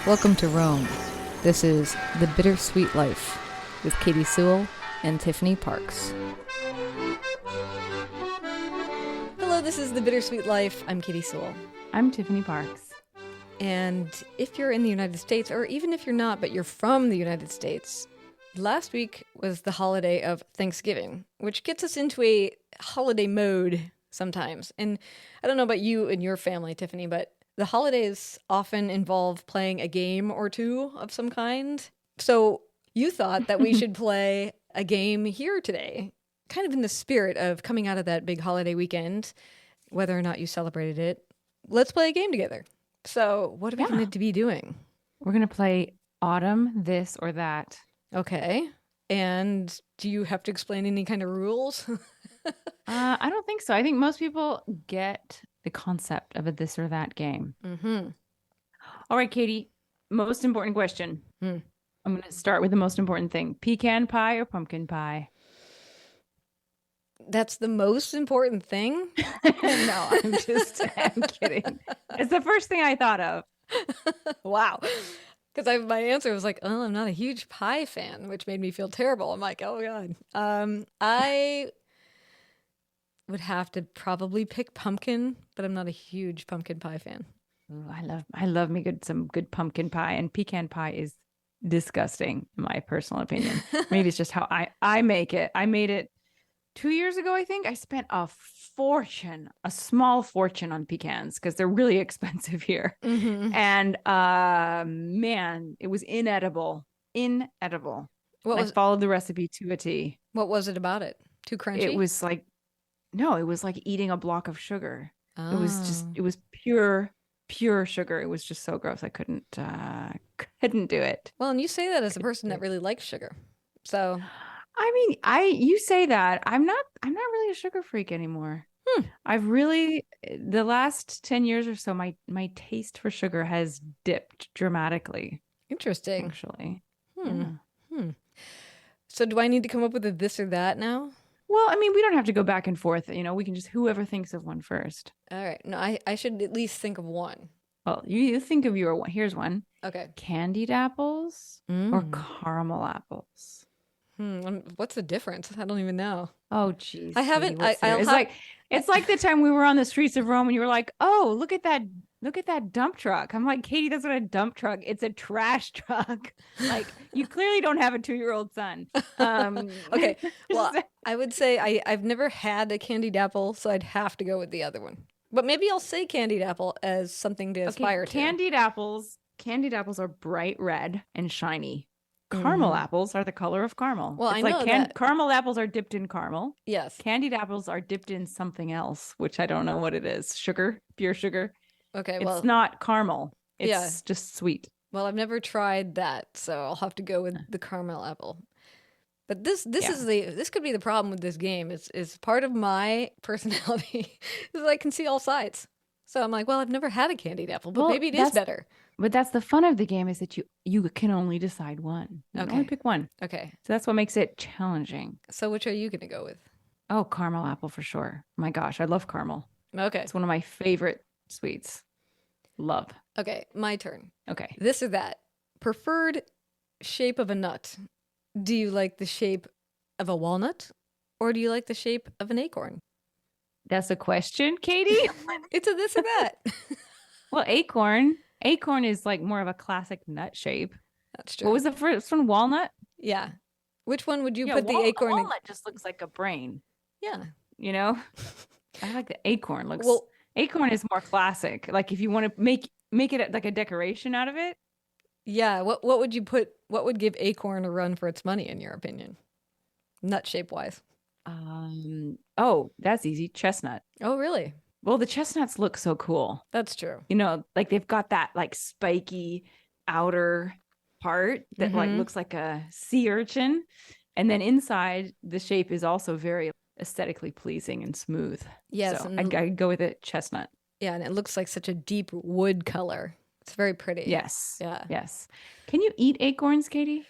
Welcome to Rome. This is The Bittersweet Life with Katie Sewell and Tiffany Parks. Hello, this is The Bittersweet Life. I'm Katie Sewell. I'm Tiffany Parks. And if you're in the United States, or even if you're not, but you're from the United States, last week was the holiday of Thanksgiving, which gets us into a holiday mode sometimes. And I don't know about you and your family, Tiffany, but the holidays often involve playing a game or two of some kind. So you thought that we should play a game here today, kind of in the spirit of coming out of that big holiday weekend, whether or not you celebrated it. Let's play a game together. So what are we going to be doing? We're going to play Autumn, This or That. Okay. And do you have to explain any kind of rules? I don't think so. I think most people get the concept of a this or that game. Mm-hmm. All right, Katie, most important question. I'm going to start with the most important thing. Pecan pie or pumpkin pie? That's the most important thing? No, I'm kidding. It's the first thing I thought of. Wow. Because my answer was like, oh, I'm not a huge pie fan, which made me feel terrible. I'm like, oh, God. I would have to probably pick pumpkin, but I'm not a huge pumpkin pie fan. Ooh, I love me some good pumpkin pie, and pecan pie is disgusting, in my personal opinion. Maybe it's just how I make it. I made it 2 years ago, I think. I spent a small fortune on pecans because they're really expensive here. Mm-hmm. And man, it was inedible. I followed the recipe to a T. What was it about it? Too crunchy? It was like eating a block of sugar. Oh. It was pure sugar. It was just so gross. I couldn't do it. Well, and you say that as a person that really likes sugar. So I mean, you say that. I'm not really a sugar freak anymore. I've really, the last 10 years or so, my taste for sugar has dipped dramatically. Interesting. Actually. So do I need to come up with a this or that now? Well, I mean, we don't have to go back and forth. We can just, whoever thinks of one first. All right. No, I should at least think of one. Well, you think of your one. Here's one. Okay. Candied apples or caramel apples? What's the difference? I don't even know. Oh, geez. I haven't. It's like the time we were on the streets of Rome and you were like, oh, look at that dump truck. I'm like, Katie, that's not a dump truck. It's a trash truck. Like, you clearly don't have a 2-year-old son. Okay. Well, I would say I've never had a candied apple, so I'd have to go with the other one. But maybe I'll say candied apple as something to aspire to. Candied apples are bright red and shiny. Caramel apples are the color of caramel. Well, I know that. Caramel apples are dipped in caramel. Yes. Candied apples are dipped in something else, which I don't know what it is. Sugar, pure sugar. Okay, it's not caramel. It's just sweet. Well, I've never tried that, so I'll have to go with the caramel apple. But this could be the problem with this game. Is part of my personality is that I can see all sides. So I'm like, well, I've never had a candied apple, but maybe it is better. But that's the fun of the game, is that you can only decide one. You can only pick one. Okay. So that's what makes it challenging. So which are you going to go with? Oh, caramel apple for sure. My gosh, I love caramel. Okay. It's one of my favorite sweets. Love. Okay, my turn. Okay. This or that. Preferred shape of a nut. Do you like the shape of a walnut or do you like the shape of an acorn? That's a question, Katie? It's a this or that. Well, acorn is like more of a classic nut shape. That's true. What was the first one? Walnut? Yeah. Which one would you put the acorn in? Walnut just looks like a brain. Yeah. I like the acorn. Acorn is more classic. Like if you want to make it like a decoration out of it. Yeah. What would you put? What would give acorn a run for its money, in your opinion? Nut shape wise. Oh, that's easy. Chestnut. Oh, really? Well, the chestnuts look so cool. That's true. Like they've got that like spiky outer part that like looks like a sea urchin. And then inside the shape is also very aesthetically pleasing and smooth. Yes. So I'd go with it chestnut. Yeah. And it looks like such a deep wood color. It's very pretty. Yes. Yeah. Yes. Can you eat acorns, Katie?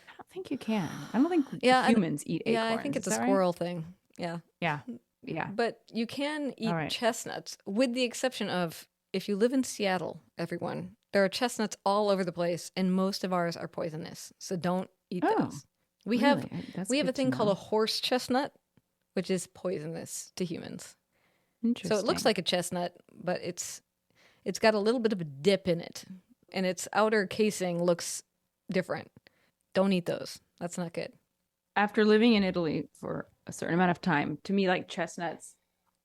I don't think you can. I don't think humans eat acorns. Yeah, I think it's a squirrel thing. Yeah. Yeah. Yeah. But you can eat chestnuts, with the exception of if you live in Seattle, everyone, There are chestnuts all over the place, and most of ours are poisonous. So don't eat Oh, those. We have really? That's we have a good to thing called a know. horse chestnut, which is poisonous to humans. So it looks Interesting. like a chestnut, but it's got a little bit of a dip in it, and its outer casing looks different. Don't eat those. That's not good. After living in Italy for a certain amount of time, to me, like chestnuts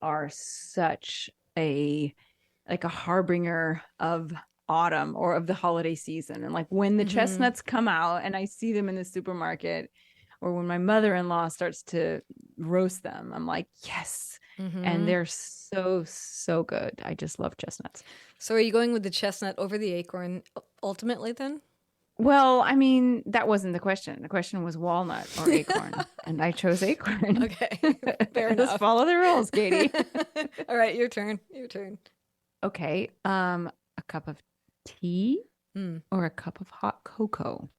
are such a like a harbinger of autumn or of the holiday season. And like when the Mm-hmm. chestnuts come out and I see them in the supermarket, or when my mother-in-law starts to roast them, I'm like, yes. And Mm-hmm. they're so, so good. I just love chestnuts. So are you going with the chestnut over the acorn ultimately then? Well, I mean, that wasn't the question. The question was walnut or acorn, and I chose acorn. Okay, fair Let's enough. follow the rules, Katie. All right, your turn. Your turn. Okay. A cup of tea Hmm. or a cup of hot cocoa?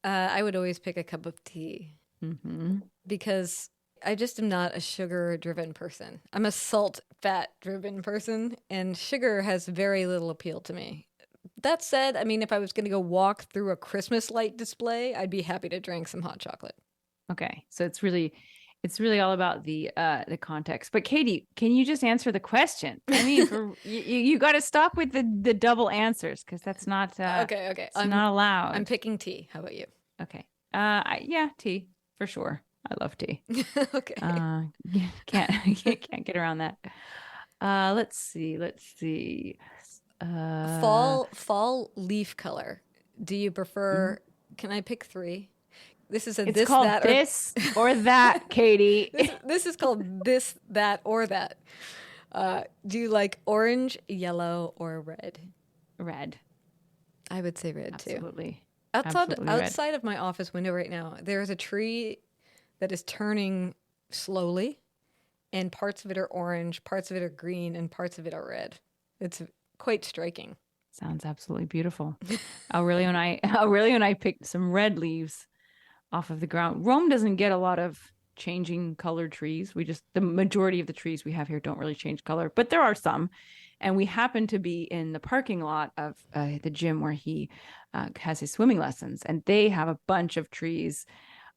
I would always pick a cup of tea Mm-hmm. because I just am not a sugar driven person. I'm a salt fat driven person, and sugar has very little appeal to me. That said, I mean, if I was going to go walk through a Christmas light display, I'd be happy to drink some hot chocolate. Okay. So it's really all about the context. But Katie, can you just answer the question? I mean, for you got to stop with the double answers because that's not Okay, okay. it's not I'm allowed. picking tea. How about you? Okay. Yeah, tea for sure. I love tea. Okay. Can't can't get around that. Let's see. Let's see. Uh, Fall leaf color. Do you mm, prefer? Can I pick three? This is a it's this called that or this or that, Katie. this is called this that or that. Do you like orange, yellow, or red? Red. I would say red too. Absolutely. Outside Absolutely red. outside of my office window right now, there is a tree that is turning slowly, and parts of it are orange, parts of it are green, and parts of it are red. It's quite striking. Sounds absolutely beautiful. Aurelio and I picked some red leaves off of the ground. Rome doesn't get a lot of changing color trees. The majority of the trees we have here don't really change color, but there are some. And we happen to be in the parking lot of the gym where he has his swimming lessons, and they have a bunch of trees.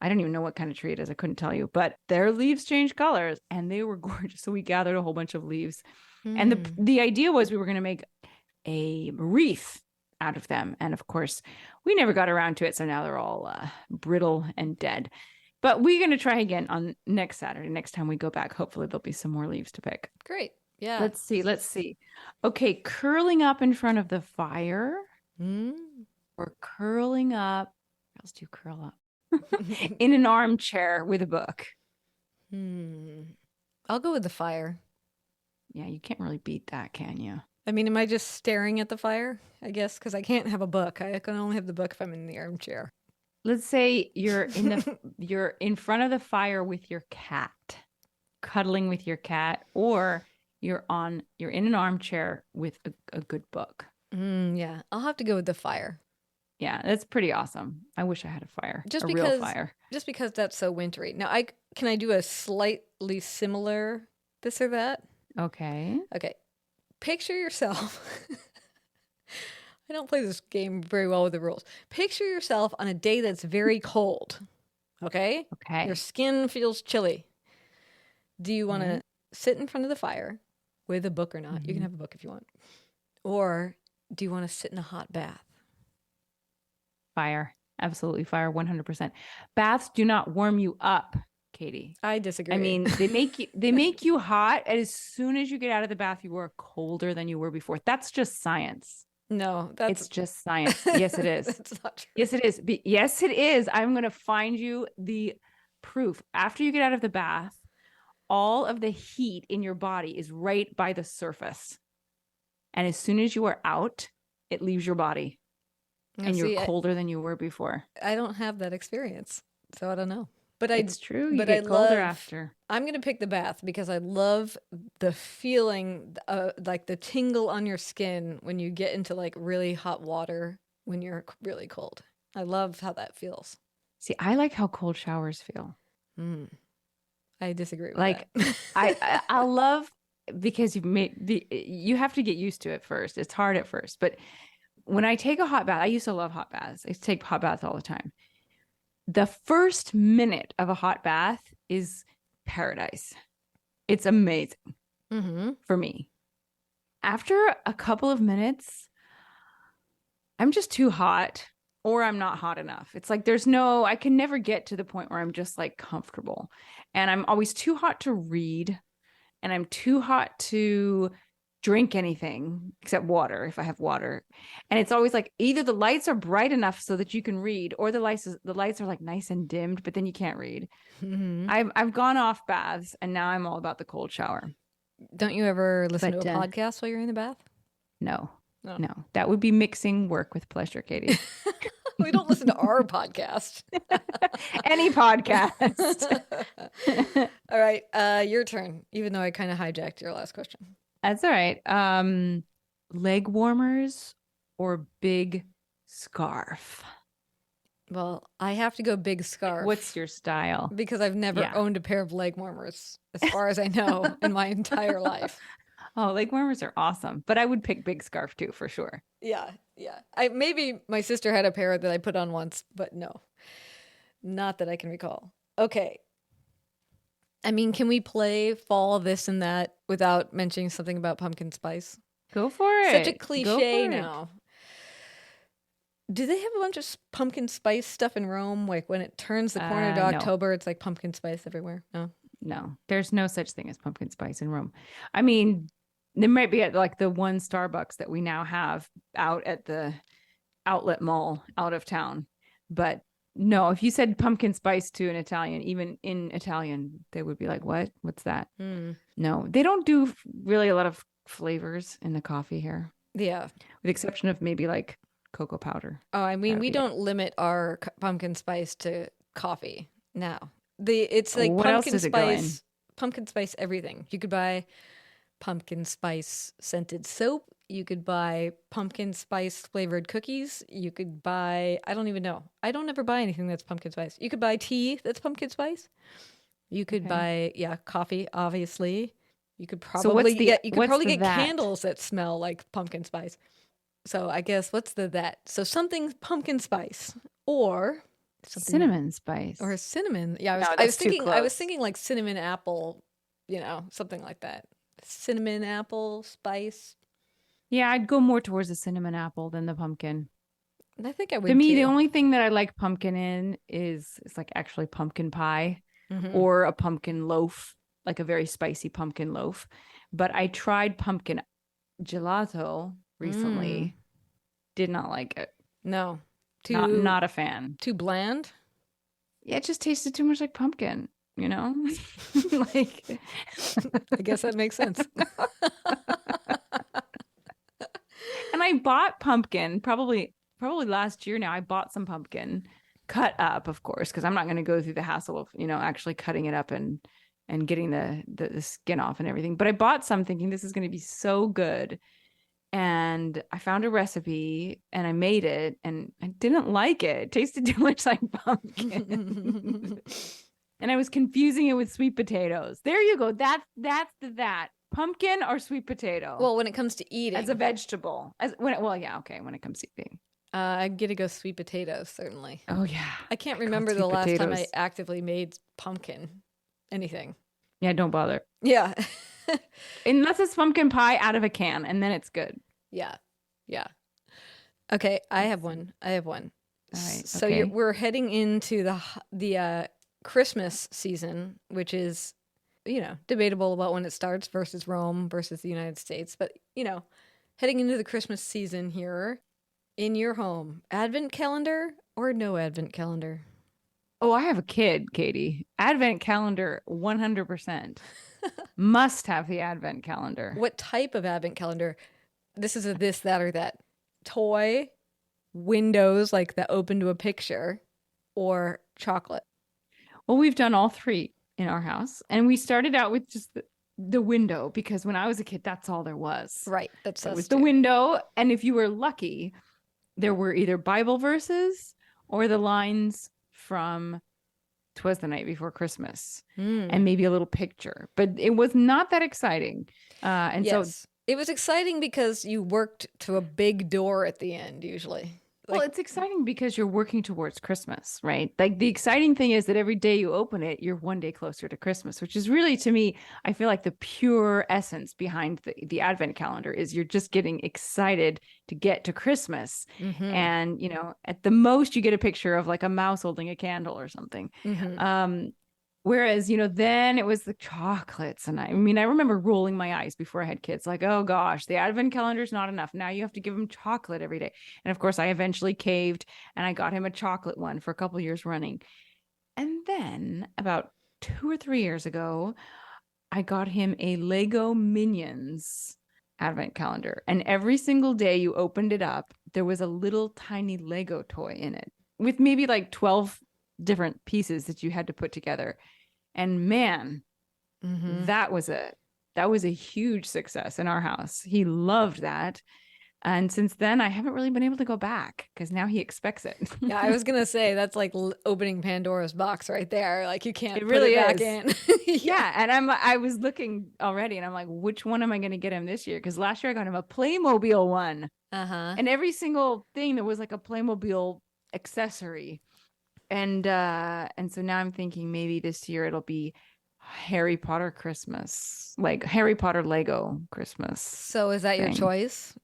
I don't even know what kind of tree it is. I couldn't tell you, but their leaves change colors and they were gorgeous. So we gathered a whole bunch of leaves. And the Hmm. the idea was we were going to make a wreath out of them. And of course, we never got around to it. So now they're all brittle and dead. But we're going to try again on next Saturday. Next time we go back, hopefully there'll be some more leaves to pick. Great. Yeah. Let's see. Let's see. Okay, curling up in front of the fire Mm. or curling up. Where else do you curl up? In an armchair with a book. Hmm. I'll go with the fire. Yeah, you can't really beat that, can you? I mean, am I just staring at the fire? I guess because I can't have a book. I can only have the book if I'm in the armchair. Let's say you're in front of the fire with your cat, cuddling with your cat, or you're in an armchair with a good book. Yeah, I'll have to go with the fire. Yeah, that's pretty awesome. I wish I had a fire, Just a real because fire. just because that's so wintry. Now, I can I do a slightly similar this or that? Okay. Okay. Picture yourself. I don't play this game very well with the rules. Picture yourself on a day that's very cold. Okay? Your Okay. skin feels chilly. Do you want Okay. to sit in front of the fire with a book or not? You can Mhm. have a book if you want. Or do you want to sit in a hot bath? Fire. Absolutely fire, 100%. Baths do not warm you up, Katie. I I disagree. mean, they make you hot, and as soon as you get out of the bath, you are colder than you were before. That's just science. No, that's It's just science. Yes, it is. that's not true. Yes, it is. Yes, it is. I'm going to find you the proof. After you get out of the bath, all of the heat in your body is right by the surface. And as soon as you are out, it leaves your body Now, and you're see, colder than you were before. I don't have that experience, so I don't know. But It's true. You but I get colder love. after. I'm gonna pick the bath because I love the feeling, like the tingle on your skin when you get into like really hot water when you're really cold. I love how that feels. See, I like how cold showers feel. Mm, I disagree with Like that. I love because you have to get used to it first. It's hard at first, but when I take a hot bath, I used to love hot baths. I used to take hot baths all the time. The first minute of a hot bath is paradise. It's amazing for me. After a couple of minutes, I'm just too hot or I'm not hot enough. It's like I can never get to the point where I'm just like comfortable. And I'm always too hot to read. And I'm too hot to drink anything except water if I have water. And it's always like either the lights are bright enough so that you can read, or the lights are like nice and dimmed, but then you can't read. I've gone off baths and now I'm all about the cold shower. Don't you ever listen to a podcast while you're in the bath? No. That would be mixing work with pleasure, Katie. We don't listen to our podcast. Any podcast. All right, your turn, even though I kind of hijacked your last question. That's all right. Leg warmers or big scarf? Well, I have to go big scarf. What's your style? Because I've never owned a pair of leg warmers, as far as I know, in my entire life. Oh, leg warmers are awesome. But I would pick big scarf too, for sure. Yeah. Maybe my sister had a pair that I put on once, but no. Not that I can recall. Okay. I mean, can we play fall this and that without mentioning something about pumpkin spice? Go for it. Such a cliche now. Do they have a bunch of pumpkin spice stuff in Rome? Like when it turns the corner to October, it's like pumpkin spice everywhere? No, there's no such thing as pumpkin spice in Rome. I mean, there might be at like the one Starbucks that we now have out at the outlet mall out of town. But no, if you said pumpkin spice to an Italian, even in Italian, they would be like, what? What's that? No, they don't do really a lot of flavors in the coffee here. Yeah. With the exception of maybe like cocoa powder. Oh, I mean, we don't limit our pumpkin spice to coffee now. It's like what pumpkin else does spice, pumpkin spice everything. You could buy pumpkin spice scented soap. You could buy pumpkin spice flavored cookies. You could buy, I don't even know. I don't ever buy anything that's pumpkin spice. You could buy tea that's pumpkin spice. You could buy, coffee, obviously. You could probably get candles that smell like pumpkin spice. So I guess what's that? So something pumpkin spice or something cinnamon spice or cinnamon. Yeah, I was thinking like cinnamon apple, something like that. Cinnamon apple spice. Yeah, I'd go more towards the cinnamon apple than the pumpkin. I think I would. To me, the only thing that I like pumpkin in is it's like actually pumpkin pie or a pumpkin loaf, like a very spicy pumpkin loaf. But I tried pumpkin gelato recently. Did not like it. No. Not a fan. Too bland? Yeah, it just tasted too much like pumpkin, like I guess that makes sense. And I bought pumpkin probably last year now. I bought some pumpkin cut up, of course, because I'm not going to go through the hassle of, actually cutting it up and getting the skin off and everything. But I bought some thinking this is going to be so good. And I found a recipe and I made it and I didn't like it. It tasted too much like pumpkin. And I was confusing it with sweet potatoes. There you go. That's that. Pumpkin or sweet potato? Well, when it comes to eating. As a vegetable. When it comes to eating. I'd get to go sweet potatoes, certainly. Oh, yeah. I can't remember the last time I actively made pumpkin. Anything. Yeah, don't bother. Yeah. Unless it's pumpkin pie out of a can, and then it's good. Yeah. Okay, I have one. All right. So we're heading into the Christmas season, which is, debatable about when it starts versus Rome versus the United States. But, heading into the Christmas season here in your home, advent calendar or no advent calendar? Oh, I have a kid, Katie. Advent calendar, 100%. Must have the advent calendar. What type of advent calendar? This is a this, that, or that. Toy, windows like that open to a picture, or chocolate? Well, we've done all three in our house. And we started out with just the window because when I was a kid, that's all there was. Right. It was the window. And if you were lucky, there were either Bible verses or the lines from 'Twas the Night Before Christmas and maybe a little picture. But it was not that exciting. So It was exciting because you worked to a big door at the end, usually. Well, it's exciting because you're working towards Christmas, right? Like the exciting thing is that every day you open it, you're one day closer to Christmas, which is really, to me, I feel like the pure essence behind the Advent calendar is you're just getting excited to get to Christmas. And, at the most you get a picture of like a mouse holding a candle or something. Whereas, then it was the chocolates. And I remember rolling my eyes before I had kids, like, oh gosh, the Advent calendar is not enough. Now you have to give him chocolate every day. And of course, I eventually caved and I got him a chocolate one for a couple years running. And then about 2 or 3 years ago, I got him a Lego Minions Advent calendar. And every single day you opened it up, there was a little tiny Lego toy in it with maybe like 12 different pieces that you had to put together. And man, that was a huge success in our house. He loved that. And since then, I haven't really been able to go back because now he expects it. Yeah, I was going to say that's like opening Pandora's box right there. Like you can't really put it back in. Yeah. And I was looking already and I'm like, which one am I going to get him this year? Because last year I got him a Playmobil one. And every single thing there was like a Playmobil accessory. And so now I'm thinking maybe this year it'll be Harry Potter Christmas, like Harry Potter Lego Christmas. So is that your choice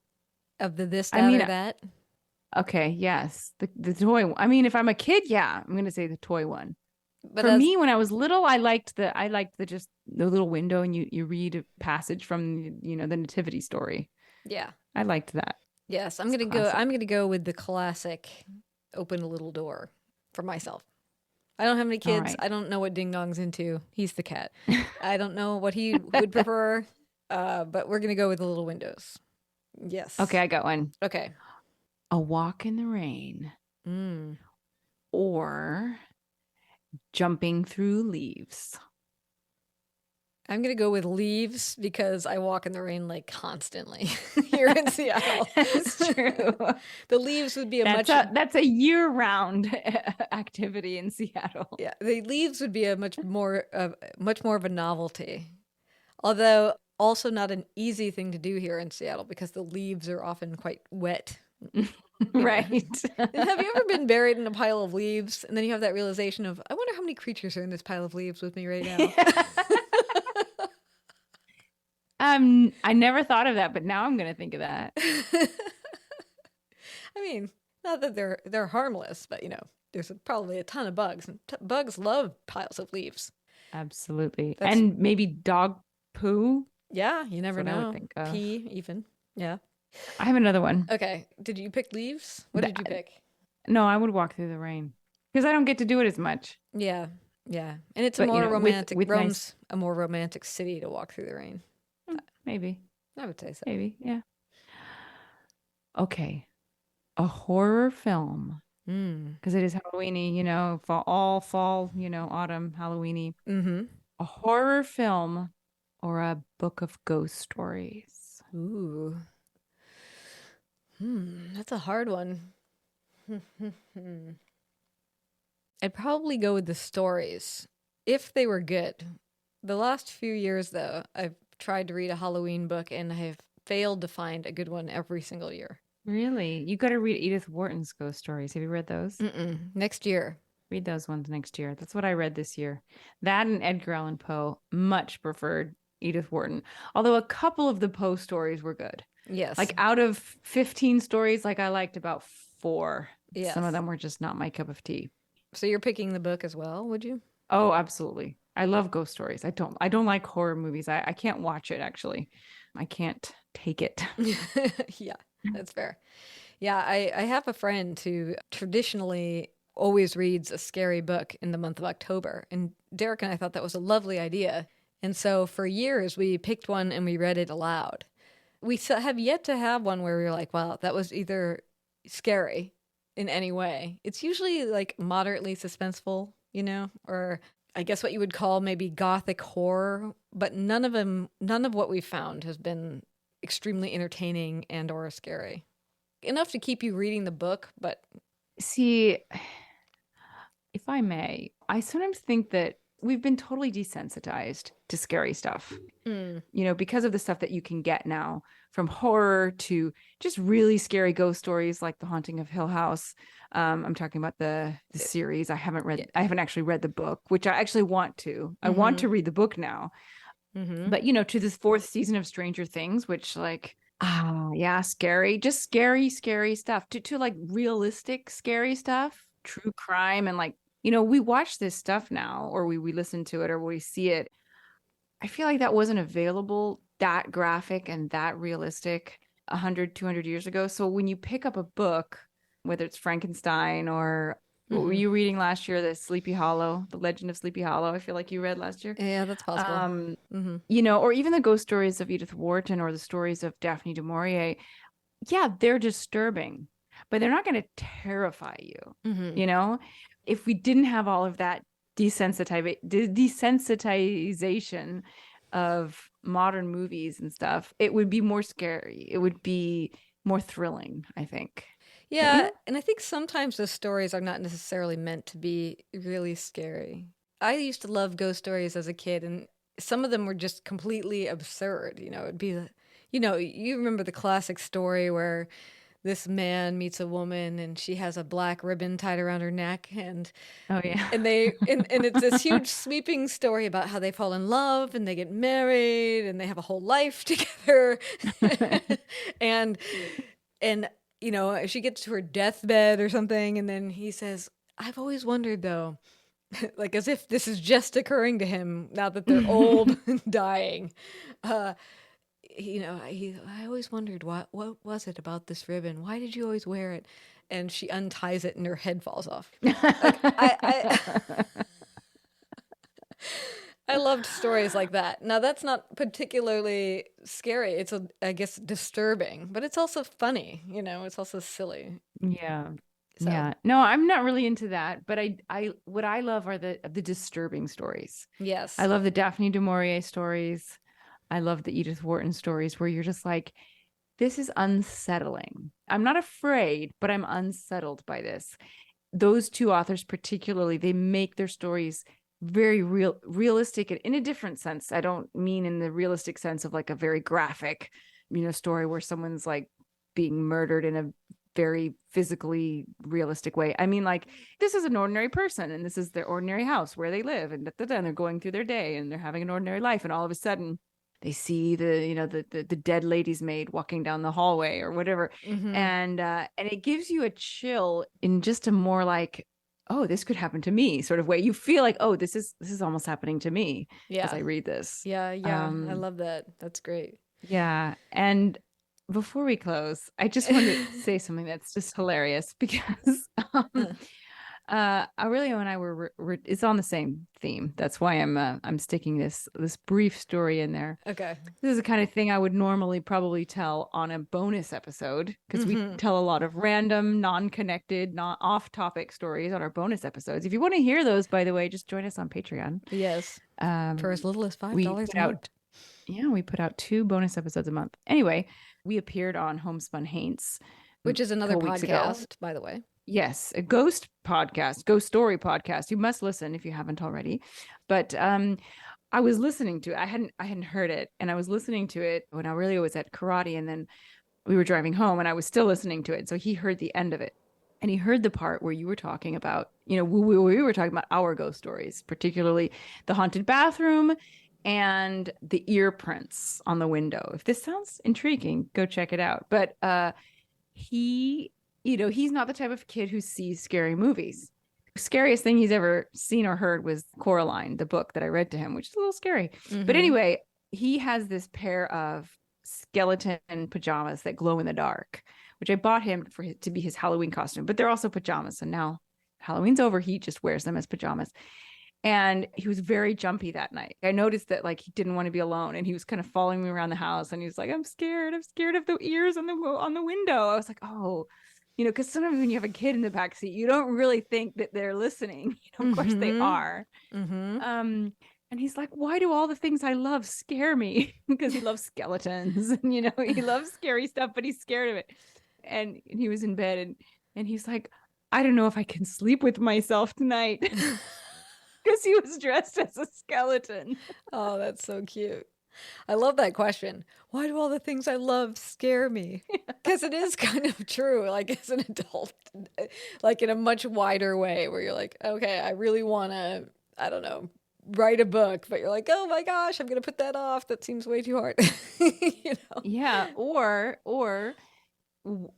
of the this, that, or that? Okay, yes. The toy. I mean, if I'm a kid, yeah, I'm going to say the toy one. But for me, when I was little, I liked the just the little window and you read a passage from, the nativity story. Yeah. I liked that. Yes, I'm going to go with the classic open a little door. For myself. I don't have any kids. Right. I don't know what Ding Dong's into. He's the cat. I don't know what he would prefer, but we're going to go with the little windows. Yes. Okay, I got one. Okay. A walk in the rain. Or jumping through leaves. I'm going to go with leaves because I walk in the rain like constantly here in Seattle. That's true. The leaves would be that's a year-round activity in Seattle. Yeah, the leaves would be a much more of a novelty. Although also not an easy thing to do here in Seattle because the leaves are often quite wet. Right. Have you ever been buried in a pile of leaves and then you have that realization of, I wonder how many creatures are in this pile of leaves with me right now? I never thought of that, but now I'm going to think of that. I mean, not that they're harmless, but there's probably a ton of bugs. And bugs love piles of leaves. Absolutely. And maybe dog poo. Yeah, you never know. I would think of. Pee, even. Yeah. I have another one. Okay. Did you pick leaves? What did you pick? No, I would walk through the rain because I don't get to do it as much. Yeah. Yeah. And it's a more romantic, Rome's a more romantic city to walk through the rain. Maybe. I would say so. Maybe, yeah. Okay. A horror film. Because it is Halloween-y, fall, autumn, Halloween-y. A horror film or a book of ghost stories. Ooh. That's a hard one. I'd probably go with the stories if they were good. The last few years, though, I've tried to read a Halloween book and I have failed to find a good one every single year. Really? You got to read Edith Wharton's ghost stories. Have you read those? Next year. Read those ones next year. That's what I read this year. That and Edgar Allan Poe. Much preferred Edith Wharton. Although a couple of the Poe stories were good. Yes. Like out of 15 stories, I liked about 4. Yes. Some of them were just not my cup of tea. So you're picking the book as well, would you? Oh, absolutely. I love ghost stories. I don't like horror movies. I can't watch it, actually. I can't take it. Yeah, that's fair. Yeah, I have a friend who traditionally always reads a scary book in the month of October. And Derek and I thought that was a lovely idea. And so for years, we picked one and we read it aloud. We have yet to have one where we were like, wow, that was either scary in any way. It's usually like moderately suspenseful, or I guess what you would call maybe gothic horror, but none of what we've found has been extremely entertaining and or scary. Enough to keep you reading the book, but... See, if I may, I sometimes think that we've been totally desensitized to scary stuff, because of the stuff that you can get now, from horror to just really scary ghost stories like The Haunting of Hill House. I'm talking about the series. I haven't actually read the book, which I actually want to. I want to read the book now. But, to this 4th season of Stranger Things, which like, scary, just scary stuff to like realistic, scary stuff, true crime. And like, we watch this stuff now, or we listen to it, or we see it. I feel like that wasn't available, that graphic and that realistic 100, 200 years ago. So when you pick up a book, whether it's Frankenstein or what were you reading last year? The Sleepy Hollow, The Legend of Sleepy Hollow. I feel like you read last year. Yeah, that's possible. Or even the ghost stories of Edith Wharton or the stories of Daphne du Maurier. Yeah, they're disturbing, but they're not going to terrify you. If we didn't have all of that desensitization of modern movies and stuff, it would be more scary. It would be more thrilling, I think. Yeah, and I think sometimes the stories are not necessarily meant to be really scary. I used to love ghost stories as a kid, and some of them were just completely absurd. It'd be, you remember the classic story where this man meets a woman and she has a black ribbon tied around her neck, and oh yeah, and it's this huge sweeping story about how they fall in love and they get married and they have a whole life together, and she gets to her deathbed or something, and then he says, "I've always wondered though," like as if this is just occurring to him now that they're old and dying. I always wondered what was it about this ribbon? Why did you always wear it? And she unties it and her head falls off. Like, I loved stories like that. Now that's not particularly scary. It's I guess disturbing, but it's also funny. It's also silly. Yeah. So. Yeah. No, I'm not really into that, but what I love are the disturbing stories. Yes. I love the Daphne du Maurier stories. I love the Edith Wharton stories where you're just like, this is unsettling. I'm not afraid, but I'm unsettled by this. Those 2 authors particularly, they make their stories very realistic and in a different sense. I don't mean in the realistic sense of like a very graphic, story where someone's like being murdered in a very physically realistic way. I mean, like, this is an ordinary person and this is their ordinary house where they live, and they're going through their day and they're having an ordinary life, and all of a sudden they see the dead lady's maid walking down the hallway or whatever. And it gives you a chill in just a more like, oh, this could happen to me sort of way. You feel like, oh, this is almost happening to me as I read this. Yeah. I love that. That's great. Yeah. And before we close, I just want to say something that's just hilarious, because Aurelio and I were it's on the same theme. That's why I'm sticking this brief story in there. Okay. This is the kind of thing I would normally probably tell on a bonus episode, because we tell a lot of random, non-connected, not off-topic stories on our bonus episodes. If you want to hear those, by the way, just join us on Patreon. Yes. For as little as $5 a month. Yeah, we put out 2 bonus episodes a month. Anyway, we appeared on Homespun Haints, which is another podcast, by the way. Yes, a ghost podcast, ghost story podcast. You must listen if you haven't already. But I was listening to it. I hadn't heard it, and I was listening to it when Aurelio was at karate, and then we were driving home, and I was still listening to it. So he heard the end of it, and he heard the part where you were talking about, we were talking about our ghost stories, particularly the haunted bathroom and the ear prints on the window. If this sounds intriguing, go check it out. But he's not the type of kid who sees scary movies. The scariest thing he's ever seen or heard was Coraline, the book that I read to him, which is a little scary. But anyway, he has this pair of skeleton pajamas that glow in the dark, which I bought him to be his Halloween costume. But they're also pajamas. And now Halloween's over, he just wears them as pajamas. And he was very jumpy that night. I noticed that he didn't want to be alone, and he was kind of following me around the house, and he was like, I'm scared of the ears on the window. I was like, oh, because sometimes when you have a kid in the backseat, you don't really think that they're listening. Of course they are. And he's like, why do all the things I love scare me? Because he loves skeletons and, he loves scary stuff, but he's scared of it. And he was in bed, and he's like, I don't know if I can sleep with myself tonight. because he was dressed as a skeleton. Oh, that's so cute. I love that question. Why do all the things I love scare me? Because it is kind of true, like as an adult, like in a much wider way where you're like, okay, I really want to, I don't know, write a book, but you're like, oh my gosh, I'm going to put that off. That seems way too hard. Yeah. Or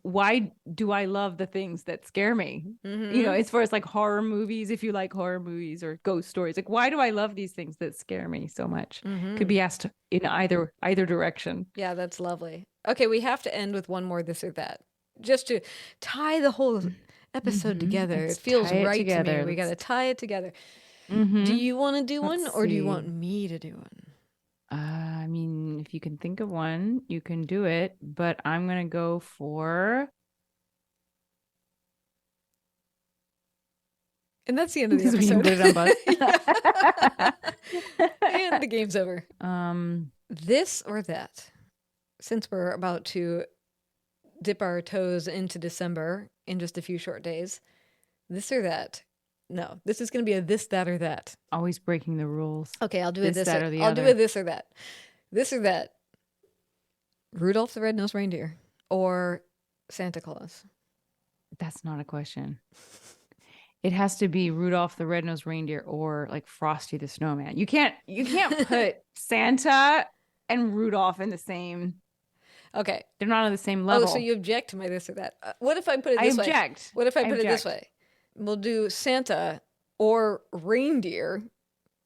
why do I love the things that scare me? As far as like horror movies, if you like horror movies or ghost stories, like why do I love these things that scare me so much? Could be asked in either direction. Yeah, that's lovely. Okay, we have to end with one more this or that, just to tie the whole episode together. Let's it feels tie it right to me. together. We got to tie it together. Do you want to do one, or do you want me to do one? I mean, if you can think of one, you can do it, but I'm going to go for... And that's the end of the episode. We can put it on buzz. And the game's over. This or that? Since we're about to dip our toes into December in just a few short days, this or that? No, this is going to be a this, that, or that. Always breaking the rules. Okay, I'll do a this that, or the I'll other. do a this or that. This or that. Rudolph the Red-Nosed Reindeer or Santa Claus? That's not a question. It has to be Rudolph the Red-Nosed Reindeer or like Frosty the Snowman. You can't put Santa and Rudolph in the same. Okay. They're not on the same level. Oh, so you object to my this or that. What if I put it this way? I object. What if I put it this way? We'll do Santa or reindeer,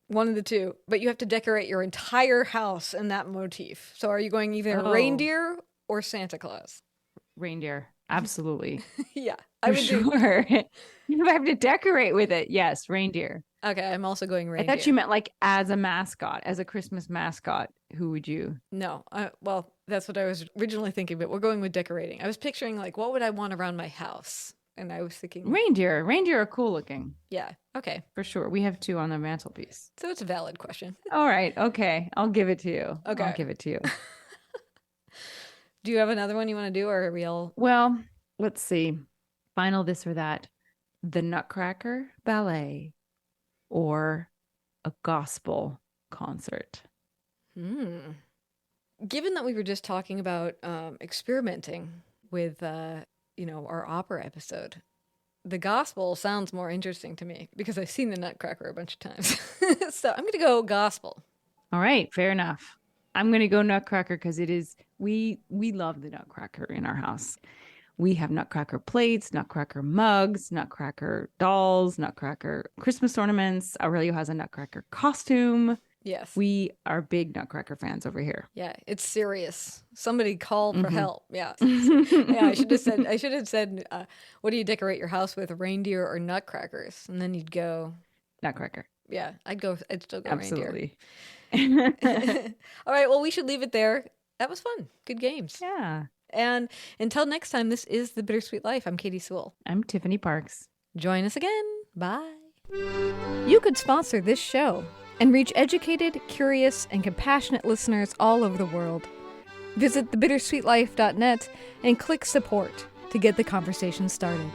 one of the two, but you have to decorate your entire house in that motif. So are you going either reindeer or Santa Claus? Reindeer. Absolutely. Yeah. I would sure. You have to decorate with it. Yes, reindeer. Okay, I'm also going reindeer. I thought you meant like as a mascot, as a Christmas mascot. Who would you? No. Well, that's what I was originally thinking, but we're going with decorating. I was picturing like, what would I want around my house? And I was thinking... Reindeer. Reindeer are cool looking. Yeah. Okay. For sure. We have 2 on the mantelpiece. So it's a valid question. All right. Okay. I'll give it to you. Okay. I'll give it to you. Do you have another one you want to do, or are we all... Well, let's see. Final this or that. The Nutcracker Ballet or a gospel concert. Given that we were just talking about experimenting with, our opera episode, the gospel sounds more interesting to me because I've seen the Nutcracker a bunch of times. So I'm going to go gospel. All right. Fair enough. I'm going to go Nutcracker because it is, we love the Nutcracker in our house. We have Nutcracker plates, Nutcracker mugs, Nutcracker dolls, Nutcracker Christmas ornaments. Aurelio has a Nutcracker costume. Yes. We are big Nutcracker fans over here. Yeah, it's serious. Somebody call for help. Yeah. Yeah, I should have said, what do you decorate your house with, reindeer or nutcrackers? And then you'd go Nutcracker. Yeah, I'd still go Absolutely. Reindeer. All right, well, we should leave it there. That was fun. Good games. Yeah. And until next time, this is The Bittersweet Life. I'm Katie Sewell. I'm Tiffany Parks. Join us again. Bye. You could sponsor this show and reach educated, curious, and compassionate listeners all over the world. Visit thebittersweetlife.net and click support to get the conversation started.